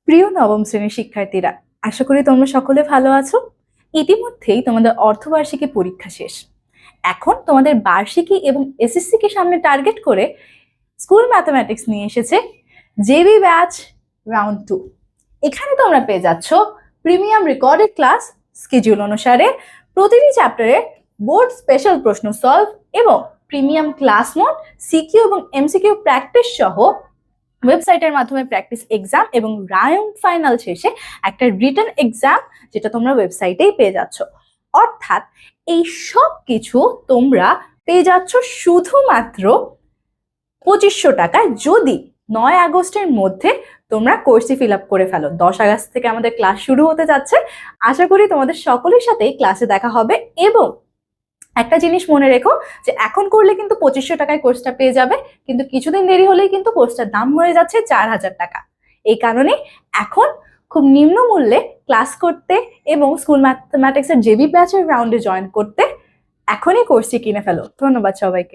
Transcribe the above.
প্রিয় নবম শ্রেণীর শিক্ষার্থীরা, আশা করি তোমরা সকলে ভালো আছো। ইতিমধ্যেই তোমাদের অর্ধবার্ষিকী পরীক্ষা শেষ। এখন তোমাদের বার্ষিকী এবং এসএসসি কে সামনে টার্গেট করে স্কুল ম্যাথমেটিক্স নিয়ে এসেছে জেবি ব্যাচ রাউন্ড 2। এখানে তোমরা পেয়ে যাচ্ছ প্রিমিয়াম রেকর্ডেড ক্লাস, স্কেডিউল অনুসারে প্রতিটি চ্যাপ্টারে বোর্ড স্পেশাল প্রশ্ন সলভ এবং প্রিমিয়াম ক্লাস নোট, সিকিউ এবং এমসিকিউ প্র্যাকটিস সহ ওয়েবসাইটের মাধ্যমে প্র্যাকটিস এক্সাম এবং রাউন্ড ফাইনাল শেষে একটা রিটেন এক্সাম, যেটা তোমরা ওয়েবসাইটেই পেয়ে যাচ্ছ। অর্থাৎ এই সব কিছু তোমরা পেয়ে যাচ্ছ শুধুমাত্র 2500 টাকায়, যদি 9 আগস্টের মধ্যে তোমরা কোর্সটি ফিল আপ করে ফেলো। 10 আগস্ট থেকে আমাদের ক্লাস শুরু হতে যাচ্ছে। আশা করি তোমাদের সকলের সাথেই ক্লাসে দেখা হবে। এবং একটা জিনিস মনে রেখো যে এখন করলে কিন্তু 2500 টাকায় কোর্সটা পেয়ে যাবে, কিন্তু কিছুদিন দেরি হলেই কিন্তু কোর্সটার দাম হয়ে যাচ্ছে 4000 টাকা। এই কারণে এখন খুব নিম্ন মূল্যে ক্লাস করতে এবং স্কুল ম্যাথমেটিক্সের জেবি ব্যাচের রাউন্ডে জয়েন করতে এখনই কোর্সটি কিনে ফেলো। ধন্যবাদ সবাইকে।